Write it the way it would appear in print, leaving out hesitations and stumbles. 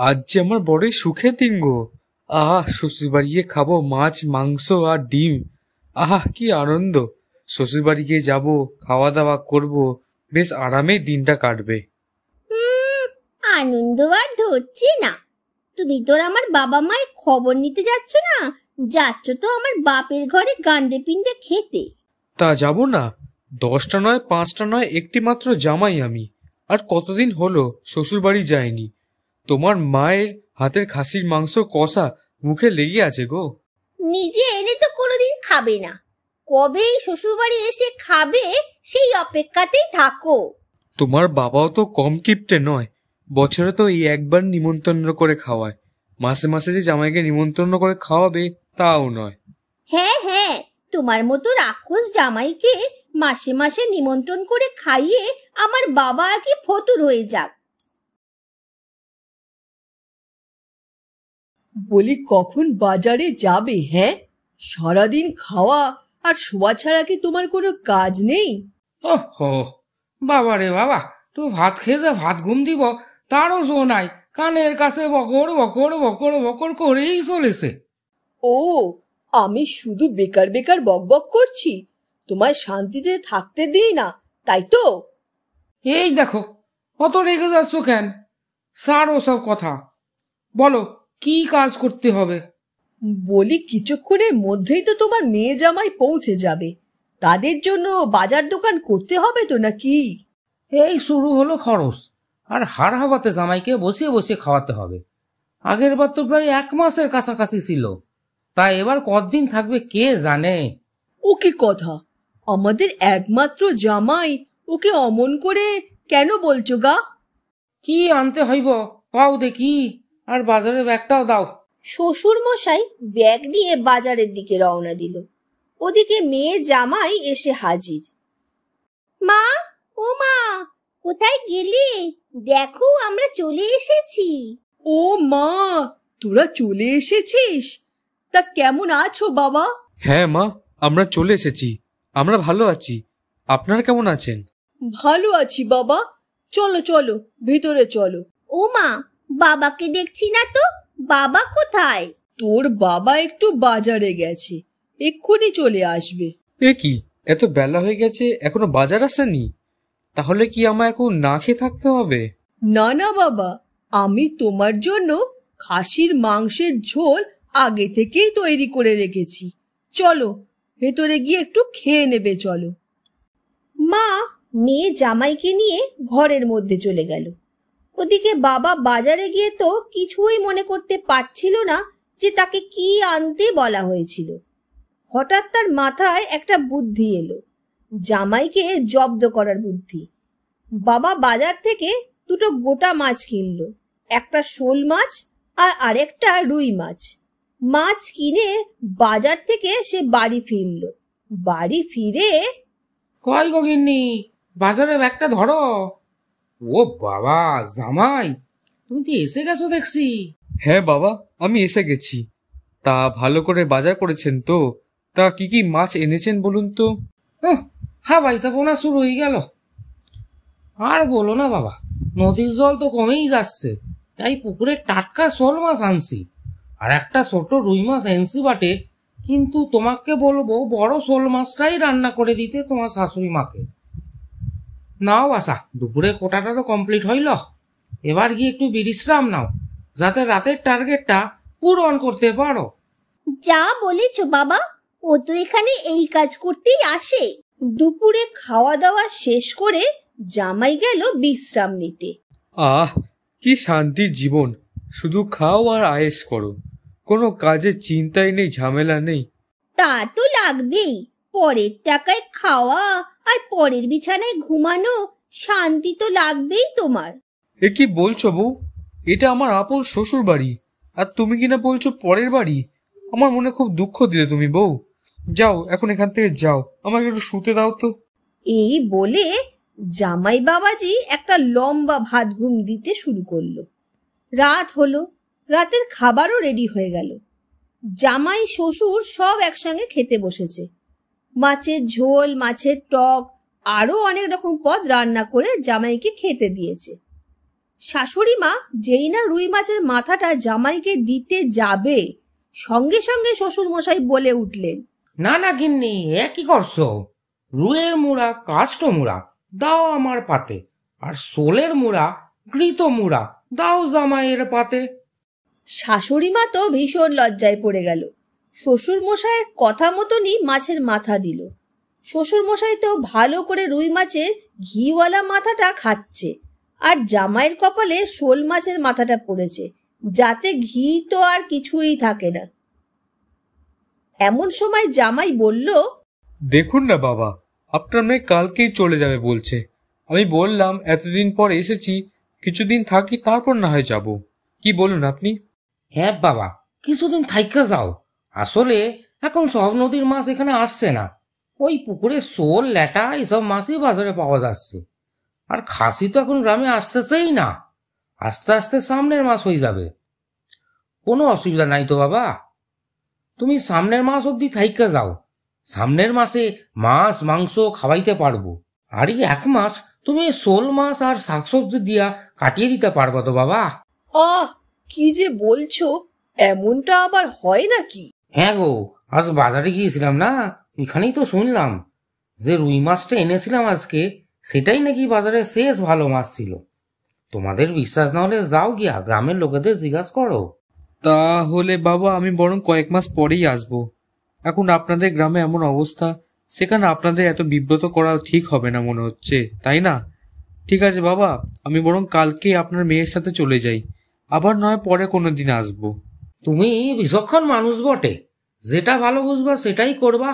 আজ যে আমার বড়ই সুখের দিন গো। আহা, শ্বশুর বাড়ি গিয়ে খাবো মাছ মাংস আর ডিম। আহা কি আনন্দ! শ্বশুর বাড়ি গিয়ে যাবো, খাওয়া দাওয়া করবো, বেশ আরামেই দিনটা কাটবে। আনন্দ আর ধরছি না। তুমি তোর আমার বাবা মায়ের খবর নিতে যাচ্ছ না? যাচ্ছ তো আমার বাপের ঘরে গান্ডে পিণ্ডে খেতে। তা যাবো না? 10টা নয় 5টা নয়, একটি মাত্র জামাই আমি। আর কতদিন হলো শ্বশুর বাড়ি যায়নি। তোমার মায়ের হাতের খাসির মাংস কষা মুখে লেগে আছে গো। নিজে এনে তো কোনোদিন খাবে না, কবে শ্বশুর বাড়ি এসে খাবে সেই অপেক্ষাতেই থাকো। তোমার বাবাও তো কম কিপটে নয়, বছরে তো এই একবার নিমন্ত্রণ করে খাওয়ায়। মাসে মাসে যে জামাইকে নিমন্ত্রণ করে খাওয়াবে তাও নয়। হ্যাঁ হ্যাঁ, তোমার মতো রাক্ষস জামাইকে মাসে মাসে নিমন্ত্রণ করে খাইয়ে আমার বাবা আর কি ফতুর হয়ে যাক। বলি কখন বাজারে যাবে? হ্যাঁ, সারাদিন খাওয়া আর শোয়া ছাড়া কি তোমার কোনো কাজ নেই? ওহো বাবা রে বাবা, তুই ভাত খেতে ভাত ঘুম দিব তারও শো নাই, কানের কাছে বকর বকর বকর বকর করেই চলেছে। ও, আমি শুধু বেকার বেকার বকবক করছি, তোমায় শান্তিতে থাকতে দিই না, তাই তো? এই দেখো, অত রেগে যাচ্ছ কেন? সারো সব কথা, বলো কি কাজ করতে হবে? বলি কিছুক্ষণের মধ্যেই তো তোমার মেয়ে জামাই পৌঁছে যাবে, তাদের জন্য বাজার দোকান করতে হবে তো নাকি? এই শুরু হলো খরচ, আর হাড় হাওয়াতে জামাইকে বসিয়ে বসিয়ে খাওয়াতে হবে। আগের বার তো প্রায় 1 মাসের কাছাকাছি ছিল, তাই এবার কতদিন থাকবে কে জানে। ও কি কথা, আমাদের একমাত্র জামাই, ওকে অমন করে কেন বলছো গা? কি আনতে হইব পাও দেখি, আর বাজারের ব্যাগটাও দাও। শ্বশুর মশাই ব্যাগ নিয়ে বাজারের দিকে রওনা দিল। ওদিকে মেয়ে জামাই এসে হাজির। মা, ও মা, কোথায় গেলে? দেখো আমরা চলে এসেছি। ও মা, তোরা চলে এসেছিস? তা কেমন আছো বাবা? হ্যাঁ মা, আমরা চলে এসেছি। আমরা ভালো আছি। আপনারা কেমন আছেন? ভালো আছি বাবা, চলো চলো ভিতরে চলো। ও মা, বাবাকে দেখছি না তো, বাবা কোথায়? তোর বাবা একটু বাজারে গেছে, এক্ষুনি চলে আসবে। এ কি, এত বেলা হয়ে গেছে এখনো বাজার আসেনি? তাহলে কি আমায় এখন না খেয়ে থাকতে হবে? না না বাবা, আমি তোমার জন্য খাসির মাংসের ঝোল আগে থেকেই তৈরি করে রেখেছি, চলো ভেতরে গিয়ে একটু খেয়ে নেবে চলো। মা মেয়ে জামাইকে নিয়ে ঘরের মধ্যে চলে গেল। ওদিকে বাবা বাজারে গিয়ে তো কিছুই মনে করতে পারছিল না যে তাকে কি আনতে বলা হয়েছিল। হঠাৎ তার মাথায় একটা বুদ্ধি এলো, জামাইকে জব্দ করার বুদ্ধি। বাবা বাজার থেকে 2টো গোটা মাছ কিনলো, একটা শোল মাছ আর আরেকটা রুই মাছ। মাছ কিনে বাজার থেকে সে বাড়ি ফিরল। বাড়ি ফিরে, কয় গো গিন্নি, বাজারের ব্যাগটা ধরো। ও বাবা জামাই, তুমি তো এসে গেছো দেখছি। হ্যাঁ বাবা, আমি এসে গেছি। তা ভালো করে বাজার করেছেন তো? তা কি কি মাছ এনেছেন বলুন তো? হাওয়াইতে পোনা শুরু হয়ে গেল। আর বলো না বাবা, নদীর জল তো কমেই যাচ্ছে, তাই পুকুরে টাটকা শোল মাছ আনছি, আর একটা ছোট রুই মাছ এনেছি বাটে। কিন্তু তোমাকে বলবো বড় শোল মাছটাই রান্না করে দিতে তোমার শাশুড়ি মাকে। নাও বাসা, দুপুরে কোটাটা তো কমপ্লিট হইল, এবার গিয়ে একটু বিশ্রাম নাও, যাতে রাতের টার্গেটটা পূরণ করতে পারো। যা বলেছ বাবা, ও তো এখানে এই কাজ করতেই আসে। দুপুরে খাওয়া দাওয়া শেষ করে জামাই গেল বিশ্রাম নিতে। আহ, কি শান্তির জীবন! শুধু খাও আর আয়েশ করো, কোনো কাজের চিন্তাই নেই, ঝামেলা নেই। তা তো লাগবেই, পরের টাকায় খাওয়া আর পরের বিছানায় ঘুমানো, শান্তি তো লাগবেই তোমার। এ কি বলছো বউ? এটা আমার আপন শ্বশুর বাড়ি, আর তুমি কিনা বলছো পরের বাড়ি। আমার মনে খুব দুঃখ দিলে তুমি বউ। যাও এখন এখান থেকে যাও, আমাকে একটু শুতে দাও তো। এই বলে জামাই বাবাজি একটা লম্বা ভাত ঘুম দিতে শুরু করলো। রাত হলো, রাতের খাবারও রেডি হয়ে গেল। জামাই শ্বশুর সব একসঙ্গে খেতে বসেছে। মাছের ঝোল, মাছের টক, আরো অনেক রকম পদ রান্না করে জামাইকে খেতে দিয়েছে। শাশুড়ি মা যেই না রুই মাছের মাথাটা জামাইকে দিতে যাবে, সঙ্গে সঙ্গে শ্বশুর মশাই বলে উঠলেন, না না গিন্নি, এ কি করছো? রুয়ের মুড়া কাষ্ট মুড়া দাও আমার পাতে, আর সোলের মুড়া ঘৃত মুড়া দাও জামাইয়ের পাতে। শাশুড়ি মা তো ভীষণ লজ্জায় পড়ে গেল। শ্বশুর মশাইয়ের কথা মতনই মাছের মাথা দিল। শ্বশুর মশাই তো ভালো করে রুই মাছের ঘিওয়ালা মাথাটা খাচ্ছে, আর জামাইয়ের কপালে শোল মাছের মাথাটা পড়েছে, যাতে ঘি তো আর কিছুই থাকে না। এমন সময় জামাই বলল, দেখুন না বাবা, আপনার মেয়ে কালকেই চলে যাবে বলছে। আমি বললাম এতদিন পর এসেছি, কিছুদিন থাকি, তারপর না হয় যাব। কি বলুন আপনি? হ্যাঁ বাবা, কিছুদিন থাইকা যাও। আসলে এখন সব নদীর মাছ এখানে আসছে না, ওই পুকুরে শোল ল্যাটা এসব মাছই বাজারে পাওয়া যাচ্ছে। আর খাসি তো এখন গ্রামে আসতেছেই না, আস্তে আস্তে সামনের মাস হয়ে যাবে। কোনো অসুবিধা নাই তো বাবা, তুমি সামনের মাস অব্দি থাইকা যাও। সামনের মাসে মাছ মাংস খাওয়াইতে পারবো, আর এই 1 মাস তুমি শোল মাছ আর শাকসবজি দিয়া কাটিয়ে দিতে পারবো তো বাবা। আহ, কি যে বলছো, এমনটা আবার হয় নাকি? হ্যাঁ গো, আজ বাজারে গিয়েছিলাম না, এখানেই তো শুনলাম যে রুই মাছটা এনেছিলাম আজকে, সেটাই নাকি বাজারে শেষ ভালো মাছ ছিল। তোমাদের বিশ্বাস না হলে যাও গিয়া গ্রামের লোকেদের জিজ্ঞাসা করো। তাহলে বাবা আমি বরং কয়েক মাস পরেই আসবো। এখন আপনাদের গ্রামে এমন অবস্থা, সেখানে আপনাদের এত বিব্রত করা ঠিক হবে না মনে হচ্ছে, তাই না? ঠিক আছে বাবা, আমি বরং কালকে আপনার মেয়ের সাথে চলে যাই, আবার নয় পরে কোনো দিন আসবো। তুমি বিচক্ষণ মানুষ বটে, যেটা ভালো বুঝবা সেটাই করবা।